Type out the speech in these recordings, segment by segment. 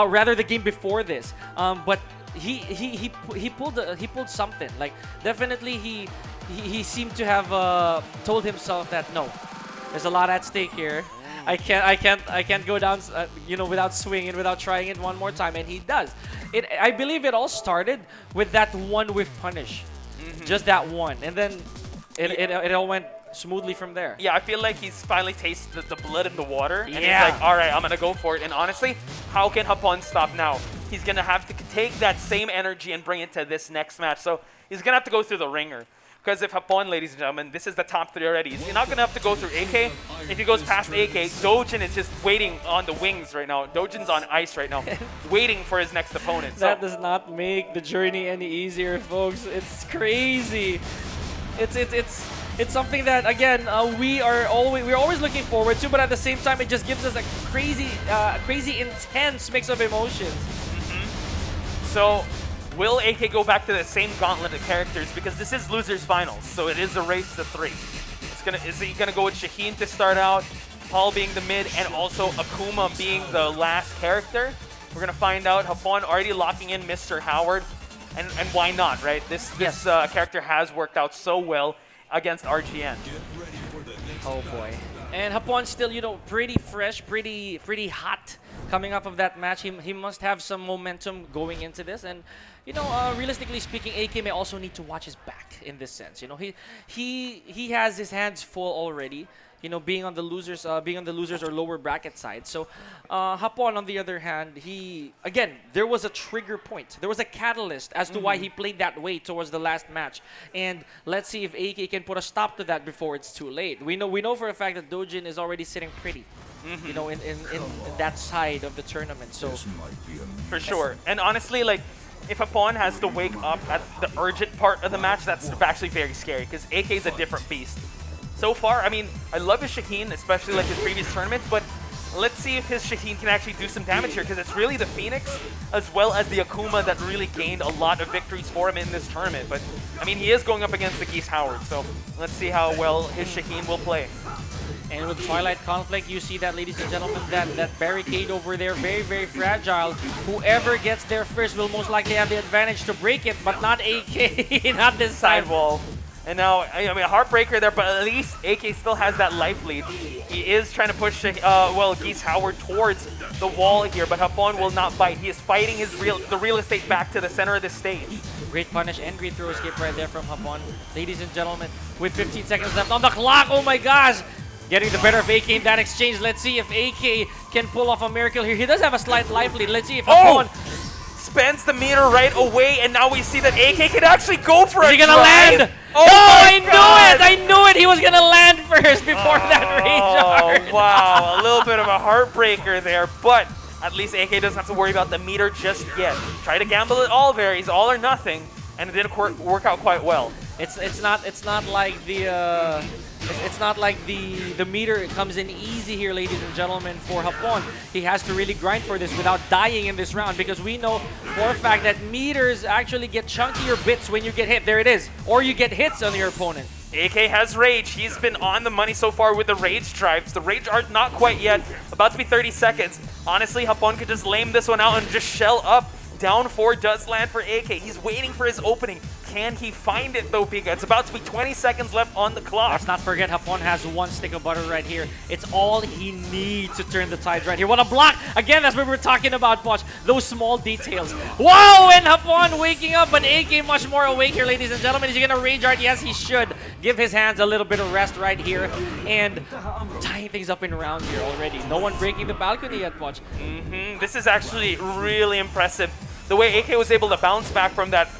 rather the game before this. But he pulled something. Like definitely he seemed to have told himself that no, there's a lot at stake here. I can't go down, without swinging, without trying it one more time, and he does. I believe it all started with that one whiff punish, just that one, and then it all went smoothly from there. Yeah, I feel like he's finally tasted the blood in the water, and Yeah. he's like, all right, I'm gonna go for it. And honestly, how can Hapon stop now? He's gonna have to take that same energy and bring it to this next match. So he's gonna have to go through the ringer. Because if Hapon, ladies and gentlemen, this is the top 3 already. He's not going to have to go through AK. If he goes past AK, Dojin is just waiting on the wings right now. Dojin's on ice right now, waiting for his next opponent. That does not make the journey any easier, folks. It's crazy. It's something that again we're always looking forward to, but at the same time it just gives us a crazy intense mix of emotions. So will AK go back to the same gauntlet of characters? Because this is losers finals, so it is a race to 3. Is he gonna go with Shaheen to start out, Paul being the mid, and also Akuma being the last character? We're gonna find out. Hapon already locking in Mr. Howard, and why not, right? This character has worked out so well against RGN. Oh boy. And Hapon's still, pretty fresh, pretty hot coming off of that match. He must have some momentum going into this, and realistically speaking, AK may also need to watch his back in this sense. He has his hands full already. Being on the losers or lower bracket side. So Hapon, on the other hand, there was a trigger point. There was a catalyst as to why he played that way towards the last match. And let's see if AK can put a stop to that before it's too late. We know for a fact that Dojin is already sitting pretty. In that side of the tournament. So for sure. And honestly, like, if Hapon has to wake up at the urgent part of the match, that's actually very scary because AK is a different beast. So far, I mean, I love his Shaheen, especially like his previous tournaments, but let's see if his Shaheen can actually do some damage here, because it's really the Phoenix as well as the Akuma that really gained a lot of victories for him in this tournament. But, I mean, he is going up against the Geese Howard, so let's see how well his Shaheen will play. And with Twilight Conflict, you see that, ladies and gentlemen, that barricade over there, very, very fragile. Whoever gets there first will most likely have the advantage to break it, but not AK, not this sidewall. And now, I mean, a heartbreaker there, but at least AK still has that life lead. He is trying to push, Geese Howard towards the wall here, but Hapon will not bite. He is fighting the real estate back to the center of the stage. Great punish and great throw escape right there from Hapon. Ladies and gentlemen, with 15 seconds left on the clock, oh my gosh! Getting the better of AK in that exchange. Let's see if AK can pull off a miracle here. He does have a slight life lead. Let's see if Hapon spends the meter right away, and now we see that AK can actually go for it. Is he gonna land? Oh, I knew it! He was gonna land first before that rage. Oh, wow. A little bit of a heartbreaker there, but at least AK doesn't have to worry about the meter just yet. Try to gamble it all varies, all or nothing, and it did work out quite well. It's not like the meter comes in easy here, ladies and gentlemen, for Hapon. He has to really grind for this without dying in this round, because we know for a fact that meters actually get chunkier bits when you get hit. There it is. Or you get hits on your opponent. AK has Rage. He's been on the money so far with the Rage drives. The Rage art not quite yet. About to be 30 seconds. Honestly, Hapon could just lame this one out and just shell up. Down 4 does land for AK. He's waiting for his opening. Can he find it though, Pika? It's about to be 20 seconds left on the clock. Let's not forget Hapon has one stick of butter right here. It's all he needs to turn the tides right here. What a block! Again, that's what we were talking about, Poch. Those small details. Wow! And Hapon waking up, but AK much more awake here, ladies and gentlemen. Is he gonna rage art? Yes, he should. Give his hands a little bit of rest right here. And tying things up in round here already. No one breaking the balcony yet, Poch. This is actually really impressive. The way AK was able to bounce back from that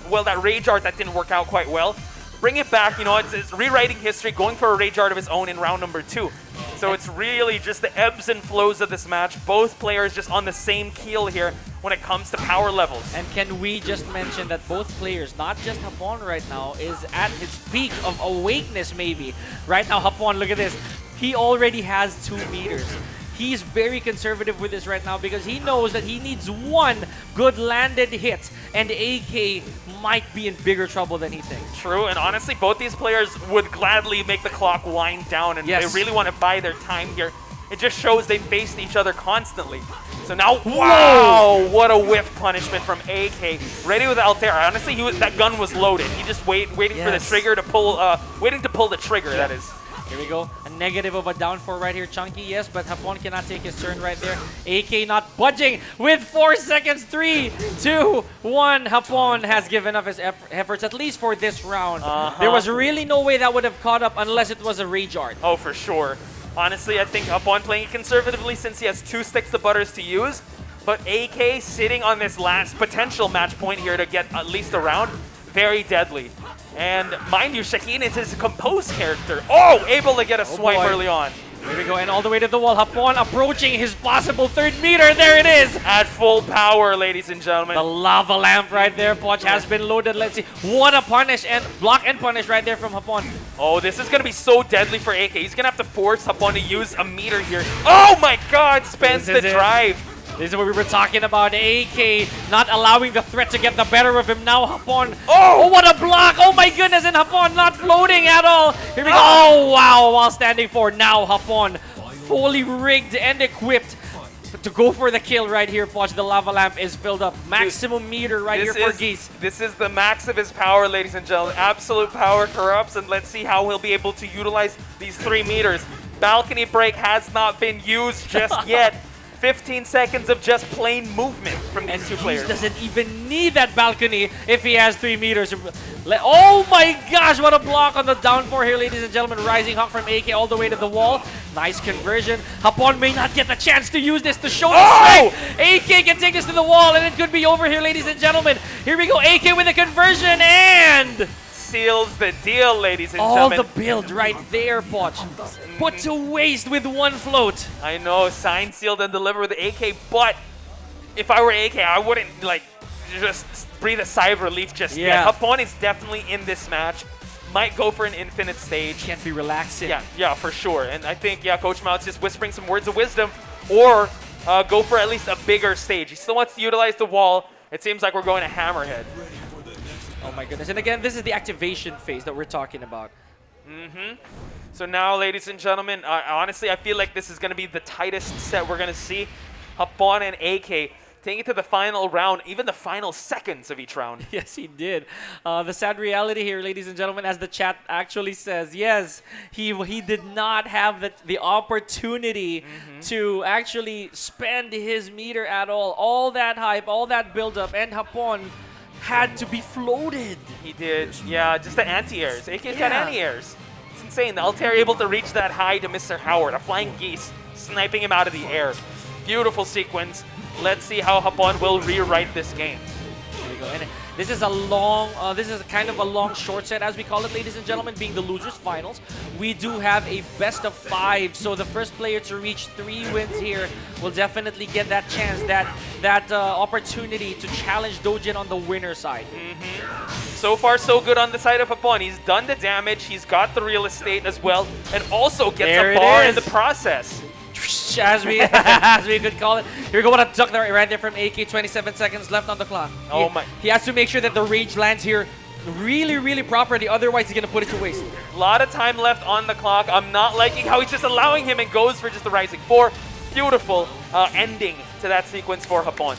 rage art that didn't work out quite well. Bring it back, it's rewriting history, going for a rage art of his own in round number 2. So it's really just the ebbs and flows of this match. Both players just on the same keel here when it comes to power levels. And can we just mention that both players, not just Hapon right now, is at his peak of awakeness maybe. Right now, Hapon, look at this. He already has 2 meters. He's very conservative with this right now because he knows that he needs one good landed hit, and AK might be in bigger trouble than he thinks. True, and honestly, both these players would gladly make the clock wind down, and they really want to buy their time here. It just shows they faced each other constantly. So now, wow, what a whiff punishment from AK. Ready with Altair. Honestly, that gun was loaded. He just waiting for the trigger to pull, waiting to pull the trigger, that is. Here we go. A negative of a down 4 right here, Chunky. Yes, but Hapon cannot take his turn right there. AK not budging with 4 seconds. 3, 2, 1. Hapon has given up his efforts, at least for this round. There was really no way that would have caught up unless it was a Rage Art. Oh, for sure. Honestly, I think Hapon playing it conservatively since he has 2 sticks to butters to use. But AK sitting on this last potential match point here to get at least a round, very deadly. And mind you, Shaheen is his composed character. Oh, able to get a swipe early on. Here we go, and all the way to the wall. Hapon approaching his possible 3rd meter. There it is. At full power, ladies and gentlemen. The lava lamp right there, Poch, has been loaded. Let's see. What a punish and block and punish right there from Hapon. Oh, this is going to be so deadly for AK. He's going to have to force Hapon to use a meter here. Oh my god, spends the drive. This is what we were talking about. AK not allowing the threat to get the better of him. Now Hapon. Oh, what a block. Oh my goodness. And Hapon not floating at all. Here we go. Oh, wow. While standing for now Hapon. Fully rigged and equipped to go for the kill right here. Watch, the lava lamp is filled up. Maximum meter right here for Geese. This is the max of his power, ladies and gentlemen. Absolute power corrupts, and let's see how he'll be able to utilize these 3 meters. Balcony break has not been used just yet. 15 seconds of just plain movement from these 2 players. He doesn't even need that balcony if he has 3 meters. Oh my gosh, what a block on the down 4 here, ladies and gentlemen. Rising Hawk from AK all the way to the wall. Nice conversion. Hapon may not get the chance to use this to show the strength. AK can take this to the wall, and it could be over here, ladies and gentlemen. Here we go, AK with a conversion, and seals the deal, ladies and gentlemen. All the build right there, Poch. Put to waste with 1 float. I know, signed, sealed, and delivered with the AK, but if I were AK, I wouldn't, like, just breathe a sigh of relief just yet. Hapon is definitely in this match. Might go for an infinite stage. Can't be relaxing. Yeah, for sure. And I think, Coach Mao's just whispering some words of wisdom, or go for at least a bigger stage. He still wants to utilize the wall. It seems like we're going to Hammerhead. Oh my goodness. And again, this is the activation phase that we're talking about. So now, ladies and gentlemen, honestly, I feel like this is going to be the tightest set we're going to see. Hapon and AK taking it to the final round, even the final seconds of each round. Yes, he did. The sad reality here, ladies and gentlemen, as the chat actually says, yes, he did not have the opportunity to actually spend his meter at all. All that hype, all that build-up, and Hapon had to be floated. He did. Yeah, just the anti-airs. AK's got anti-airs. It's insane. The Altair able to reach that high to Mr. Howard. A flying Geese sniping him out of the air. Beautiful sequence. Let's see how Hapon will rewrite this game. Here we go. And this is a long, this is kind of a long short set, as we call it, ladies and gentlemen, being the losers finals. We do have a best of 5, so the first player to reach 3 wins here will definitely get that chance, that opportunity to challenge Dojin on the winner side. So far, so good on the side of Hapon. He's done the damage, he's got the real estate as well, and also gets a bar in the process. As we could call it. Here we go, what a duck there, right there from AK. 27 seconds left on the clock. Oh my. He has to make sure that the rage lands here really, really properly, otherwise he's going to put it to waste. A lot of time left on the clock. I'm not liking how he's just allowing him and goes for just the Rising 4. Beautiful ending to that sequence for Hapon.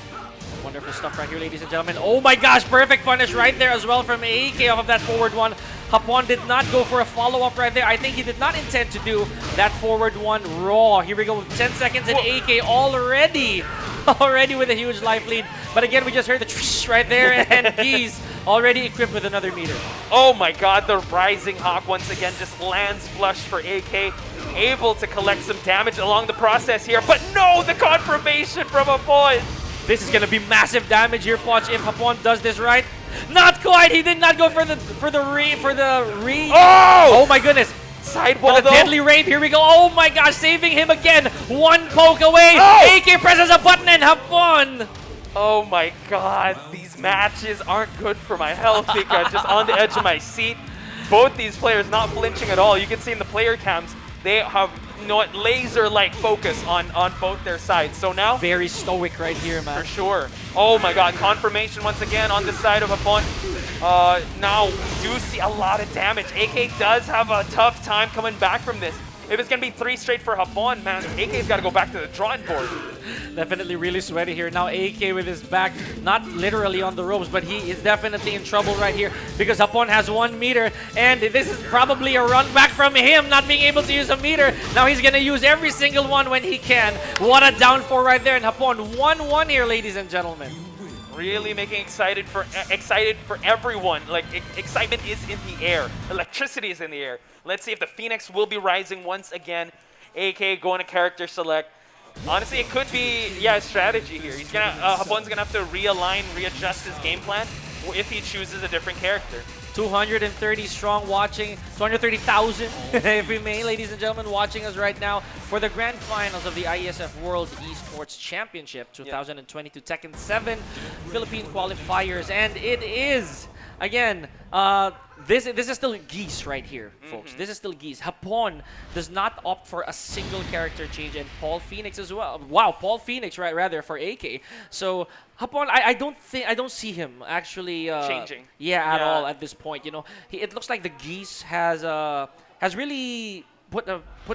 Wonderful stuff right here, ladies and gentlemen. Oh my gosh, perfect punish right there as well from AK off of that forward 1. Hapon did not go for a follow-up right there. I think he did not intend to do that forward 1 raw. Here we go with 10 seconds and AK already with a huge life lead. But again, we just heard the trish right there, and Geese already equipped with another meter. Oh my god, the Rising Hawk once again just lands flush for AK. Able to collect some damage along the process here, but no, the confirmation from Hapon. This is going to be massive damage here, Poch, if Hapon does this right. Not quite. He did not go for the re. Oh my goodness. Sidewall, what a deadly rape. Here we go. Oh my gosh, saving him again. 1 poke away. AK presses a button and Hapon. Oh my god, these matches aren't good for my health because just on the edge of my seat. Both these players not flinching at all. You can see in the player cams, they have laser-like focus on both their sides. So now, very stoic right here, man. For sure. Oh my god, confirmation once again on the side of Hapon. Now we do see a lot of damage. AK does have a tough time coming back from this. If it's going to be 3 straight for Hapon, man, AK's got to go back to the drawing board. Definitely really sweaty here. Now AK with his back, not literally on the ropes, but he is definitely in trouble right here because Hapon has 1 meter, and this is probably a run back from him not being able to use a meter. Now he's going to use every single one when he can. What a down 4 right there, and Hapon 1-1 here, ladies and gentlemen. Really making excited for everyone. Like, excitement is in the air. Electricity is in the air. Let's see if the Phoenix will be rising once again. AK going to character select. Honestly, it could be, yeah, a strategy here. He's gonna, Hapon's gonna have to realign, readjust his game plan if he chooses a different character. 230 strong watching, 230,000 if we may, ladies and gentlemen, watching us right now for the grand finals of the IESF World Esports Championship 2022 Tekken 7 Philippine qualifiers. And it is, again, this is still Geese right here, folks. This is still Geese. Hapon does not opt for a single character change, and Paul Phoenix as well. Wow, Paul Phoenix, right? Rather for AK. So Hapon, I don't see him actually changing. Yeah, at all at this point. You know, it looks like the Geese has really put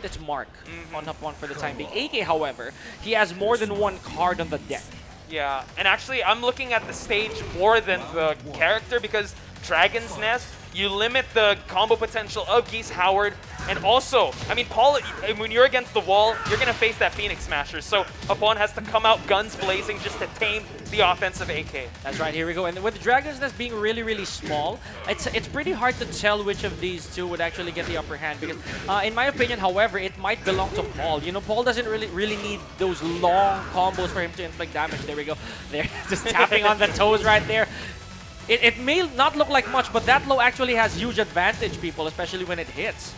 its mark on Hapon for the time being. AK, however, he has more than 1 card on the deck. Yeah, and actually, I'm looking at the stage more than the character because Dragon's Nest, you limit the combo potential of Geese Howard, and also, I mean, Paul, when you're against the wall, you're going to face that Phoenix Smasher, so Hapon has to come out guns blazing just to tame the offensive AK. That's right, here we go. And with Dragon's Nest being really, really small, it's pretty hard to tell which of these two would actually get the upper hand because, in my opinion, however, it might belong to Paul. You know, Paul doesn't really need those long combos for him to inflict damage. There we go. They're just tapping on the toes right there. It may not look like much, but that low actually has huge advantage, people, especially when it hits.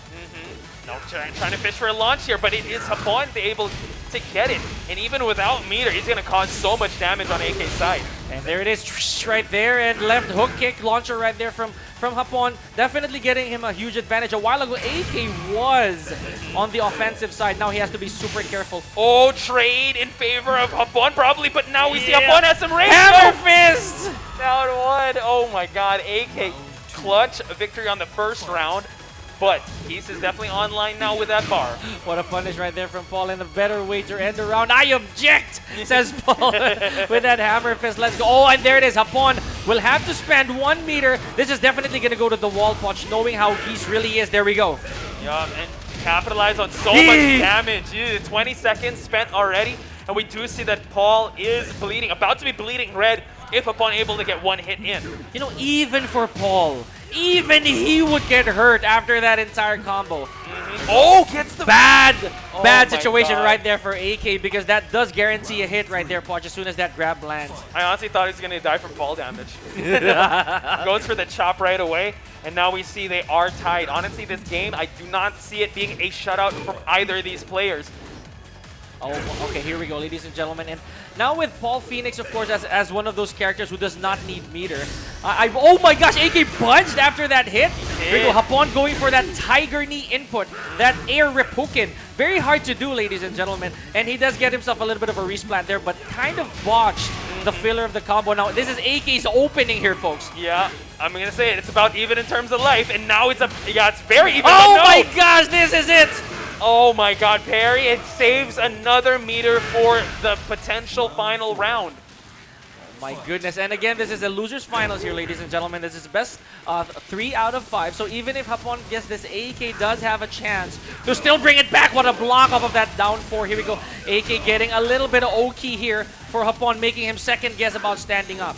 No, trying to fish for a launch here, but it is Hapon able to get it. And even without meter, he's going to cause so much damage on AK's side. And there it is, right there, and left hook kick launcher right there from Hapon, definitely getting him a huge advantage. A while ago, AK was on the offensive side. Now he has to be super careful. Oh, trade in favor of Hapon probably, but now we see Hapon has some range. Hammer fist! Down 1. Oh my god, AK clutch victory on the first round. But Geese is definitely online now with that bar. What a punish right there from Paul, and a better way to end the round. I object, says Paul with that hammer fist. Let's go. Oh, and there it is. Hapon will have to spend 1 meter. This is definitely going to go to the wall punch, knowing how Geese really is. There we go. Yeah, and capitalize on so much damage. 20 seconds spent already. And we do see that Paul is bleeding, about to be bleeding red if Hapon able to get 1 hit in. You know, even for Paul, even he would get hurt after that entire combo. Oh, gets the bad situation right there for AK, because that does guarantee a hit right there, Poch, as soon as that grab lands. I honestly thought he was going to die from fall damage. Goes for the chop right away, and now we see they are tied. Honestly, this game, I do not see it being a shutout from either of these players. Oh, okay, here we go, ladies and gentlemen. And now with Paul Phoenix, of course, as one of those characters who does not need meter. Oh my gosh, AK punched after that hit. Here we go, Hapon going for that Tiger Knee input, that air Reppuken. Very hard to do, ladies and gentlemen. And he does get himself a little bit of a resplat there, but kind of botched the filler of the combo. Now, this is AK's opening here, folks. Yeah, I'm going to say it. It's about even in terms of life, and now it's it's very even. Oh my gosh, this is it! Oh my god, parry. It saves another meter for the potential final round. My goodness. And again, this is a loser's finals here, ladies and gentlemen. This is best 3 out of 5. So even if Hapon gets this, AK does have a chance to still bring it back. What a block off of that down 4. Here we go. AK getting a little bit of Oki here for Hapon, making him second guess about standing up.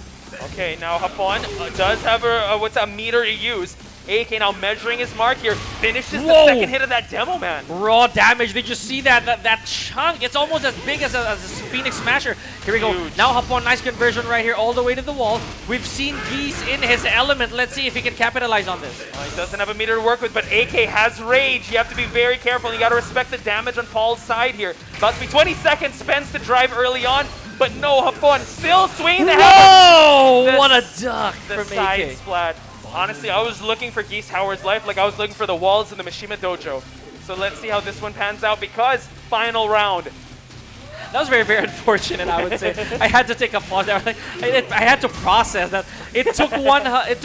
Okay, now Hapon does have a meter to use. AK now measuring his mark here, finishes the second hit of that Demo Man. Raw damage. Did you see that chunk? It's almost as big as a Phoenix Smasher. Here we go. Now Hapon, nice conversion right here all the way to the wall. We've seen Geese in his element. Let's see if he can capitalize on this. He doesn't have a meter to work with, but AK has rage. You have to be very careful. You got to respect the damage on Paul's side here. About to be 20 seconds, spends the drive early on, but no, Hapon still swinging the hammer. What a duck from side AK. Splat. Honestly, I was looking for Geese Howard's life like I was looking for the walls in the Mishima Dojo. So let's see how this one pans out, because final round. That was very, very unfortunate, I would say. I had to take a pause there. I had to process that. It took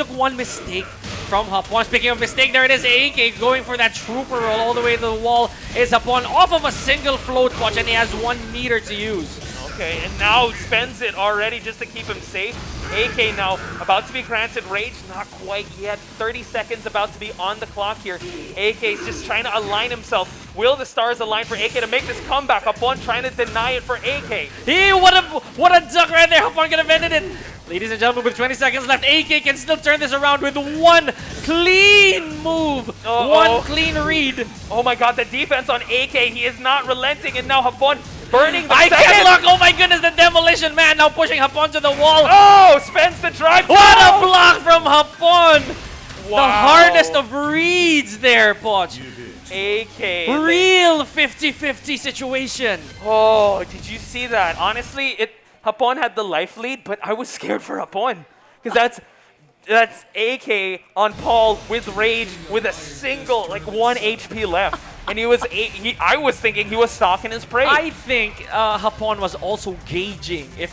one mistake from Hapon. Speaking of mistake, there it is. AK going for that trooper roll all the way to the wall. Is Hapon off of a single float watch, and he has 1 meter to use. Okay, and now spends it already just to keep him safe. AK now about to be granted rage, not quite yet. 30 seconds about to be on the clock here. AK is just trying to align himself. Will the stars align for AK to make this comeback? Hapon trying to deny it for AK. Hey, what a duck right there. Hapon could have ended it. Ladies and gentlemen, with 20 seconds left, AK can still turn this around with 1 clean move. One clean read. Oh my god, the defense on AK, he is not relenting, and now Hapon burning the I second. can't look. Oh my goodness, the demolition man now pushing Hapon to the wall. Oh, spends the drive. What a block from Hapon. Wow. The hardest of reads there, Poch. AK. Real 50-50 situation. Oh, did you see that? Honestly, Hapon had the life lead, but I was scared for Hapon. Because that's AK on Paul with rage with a single, like 1 HP left. And I was thinking he was stalking his prey. I think Hapon was also gauging if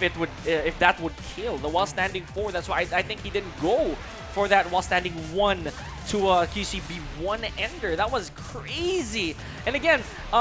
that would kill the while standing 4. That's why I think he didn't go for that while standing 1 to QCB 1 ender. That was crazy. And again,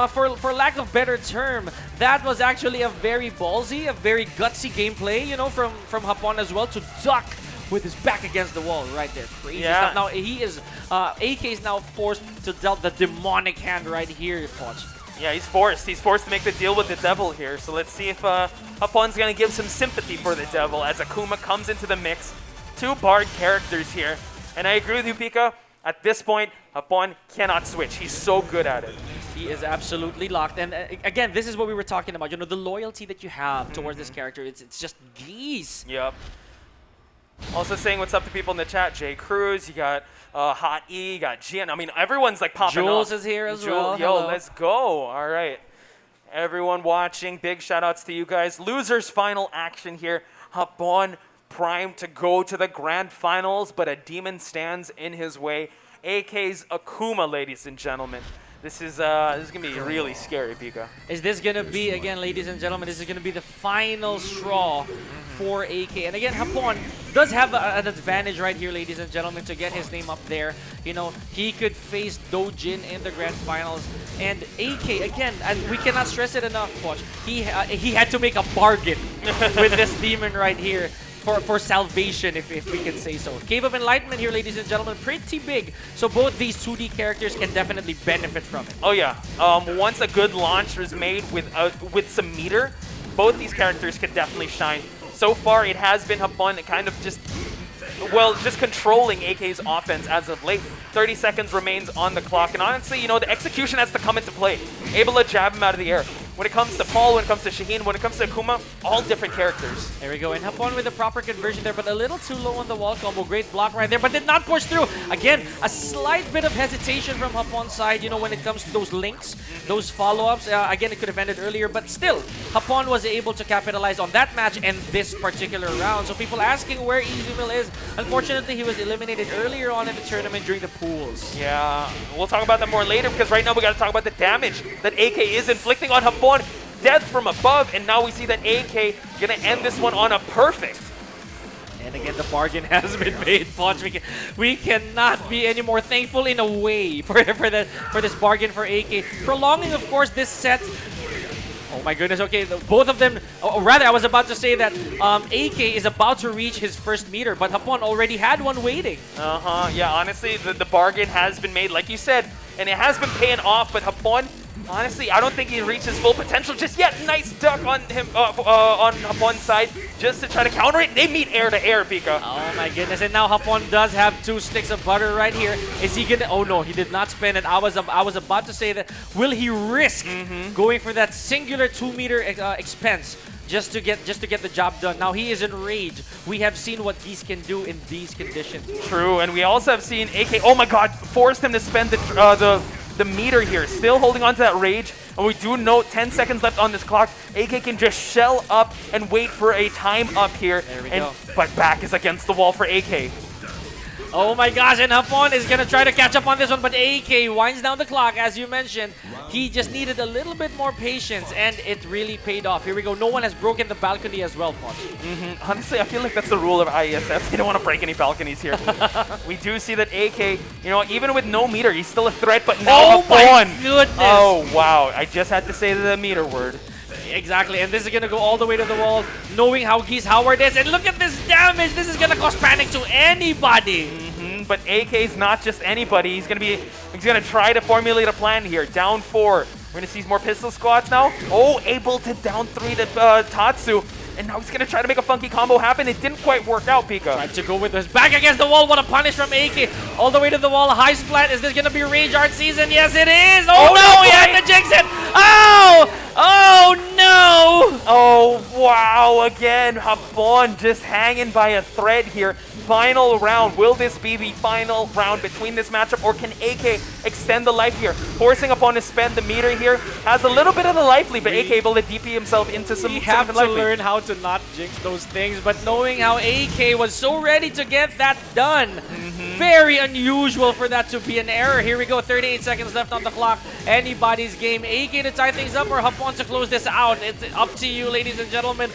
for lack of better term, that was actually a very ballsy, a very gutsy gameplay, you know, from Hapon as well, to duck with his back against the wall right there. Crazy stuff. Now he is AK is now forced to dealt the demonic hand right here, Poch. Yeah, he's forced. He's forced to make the deal with the devil here. So let's see if Hapon's gonna give some sympathy for the devil as Akuma comes into the mix. 2 Bard characters here. And I agree with you, Pika. At this point, Hapon cannot switch. He's so good at it. He is absolutely locked. And again, this is what we were talking about. You know, the loyalty that you have towards this character, it's just Geese. Yep. Also saying what's up to people in the chat. Jay Cruz, you got Hot E, you got Gian. I mean, everyone's like popping Jules off. is here as well. Yo, Hello. let's go. All right. Everyone watching, big shout outs to you guys. Losers final action here. Hapon primed to go to the grand finals, but a demon stands in his way. AK's Akuma, ladies and gentlemen. This is gonna be really scary, Pika. Is this gonna be, again, ladies and gentlemen, this is gonna be the final straw for AK. And again, Hapon does have an advantage right here, ladies and gentlemen, to get his name up there. You know, he could face Dojin in the grand finals. And AK, again, and we cannot stress it enough, Poch, he had to make a bargain with this demon right here. For salvation, if we can say so. Cave of Enlightenment here, ladies and gentlemen, pretty big. So both these 2D characters can definitely benefit from it. Oh yeah. Once a good launch is made with some meter, both these characters can definitely shine. So far, it has been Hapon kind of just controlling AK's offense as of late. 30 seconds remains on the clock, and honestly, you know, the execution has to come into play. Able to jab him out of the air. When it comes to Paul, when it comes to Shaheen, when it comes to Akuma, all different characters. There we go, and Hapon with the proper conversion there, but a little too low on the wall combo. Great block right there, but did not push through. Again, a slight bit of hesitation from Hapon's side, you know, when it comes to those links, those follow-ups. Again, it could have ended earlier, but still, Hapon was able to capitalize on that match and this particular round. So people asking where EasyMill is, unfortunately, he was eliminated earlier on in the tournament during the pools. Yeah, we'll talk about that more later, because right now we got to talk about the damage that AK is inflicting on Hapon. Death from above, and now we see that AK gonna end this one on a perfect. And again, the bargain has been made, Poch. We cannot be any more thankful in a way for this bargain for AK. Prolonging, of course, this set. Oh my goodness, okay, both of them, or rather, I was about to say that AK is about to reach his first meter, but Hapon already had one waiting. Yeah, honestly, the bargain has been made, like you said, and it has been paying off, but Hapon, honestly, I don't think he reached his full potential just yet. Nice duck on him, on Hapon's side, just to try to counter it. They meet air to air, Pika. Oh my goodness, and now Hapon does have 2 sticks of butter right here. Is he gonna, oh no, he did not spend it. I was about to say that, will he risk going for that singular 2-meter expense just to get the job done? Now he is in rage. We have seen what Geese can do in these conditions. True, and we also have seen AK, oh my god, forced him to spend the meter here, still holding on to that rage. And we do note 10 seconds left on this clock. AK can just shell up and wait for a time up here. There we go. But back is against the wall for AK. Oh my gosh, and Hapon is gonna try to catch up on this one, but AK winds down the clock, as you mentioned. He just needed a little bit more patience, and it really paid off. Here we go. No one has broken the balcony as well, Ponch. Honestly, I feel like that's the rule of IESF. They don't want to break any balconies here. We do see that AK, you know, even with no meter, he's still a threat, but now Oh my goodness! Oh, wow. I just had to say the meter word. Exactly, and this is gonna go all the way to the wall, knowing how Geese Howard is. And look at this damage! This is gonna cause panic to anybody! But AK's not just anybody. He's gonna try to formulate a plan here. Down 4. We're gonna see more pistol squads now. Oh, able to down 3 to Tatsu. And now he's gonna try to make a funky combo happen. It didn't quite work out, Pika. Tried to go with his back against the wall. What a punish from AK. All the way to the wall. High splat. Is this gonna be Rage Art season? Yes, it is. Oh, no, he had to jinx it. Oh! Oh, no! Oh, wow. Again, Hapon just hanging by a thread here. Final round. Will this be the final round between this matchup, or can AK extend the life here? Forcing Hapon to spend the meter here. Has a little bit of the life lead, but AK able to DP himself into some We have to life lead. learn how to not jinx those things, but knowing how AK was so ready to get that done, very unusual for that to be an error. Here we go, 38 seconds left on the clock. Anybody's game. AK to tie things up or Hapon to close this out. It's up to you, ladies and gentlemen,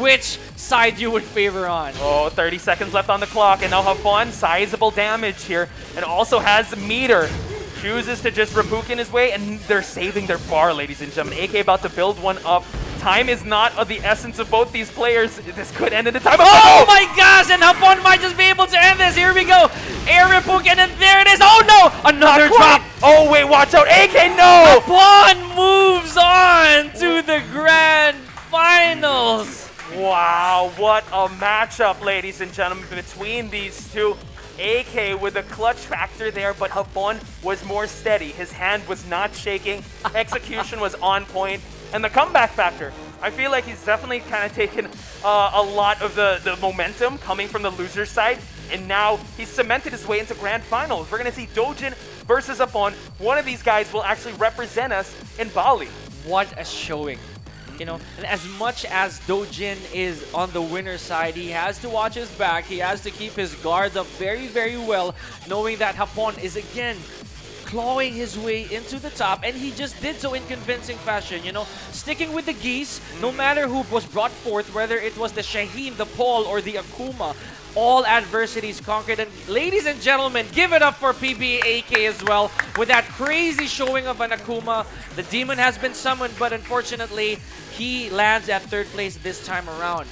which side you would favor on. Oh, 30 seconds left on the clock, and now Hapon, sizable damage here, and also has the meter. Chooses to just Rabukin his way, and they're saving their bar, ladies and gentlemen. AK about to build one up. Time is not of the essence of both these players. This could end in the time. Oh my gosh, and Hapon might just be able to end this. Here we go. Air Rabukin, and there it is. Oh no, another drop. Oh wait, watch out. AK, no! Hapon moves on to the grand finals. Wow, what a matchup, ladies and gentlemen, between these two. AK with a clutch factor there, but Hapon was more steady. His hand was not shaking. Execution was on point. And the comeback factor, I feel like he's definitely kind of taken a lot of the momentum coming from the loser side. And now he's cemented his way into grand finals. We're going to see Dojin versus Hapon. One of these guys will actually represent us in Bali. What a showing. You know, and as much as Dojin is on the winner's side, he has to watch his back. He has to keep his guards up very, very well, knowing that Hapon is again clawing his way into the top, and he just did so in convincing fashion, you know, sticking with the Geese, no matter who was brought forth, whether it was the Shaheen, the Paul, or the Akuma. All adversities conquered, and ladies and gentlemen, give it up for PBE AK as well with that crazy showing of an Akuma. The demon has been summoned, but unfortunately, he lands at 3rd place this time around.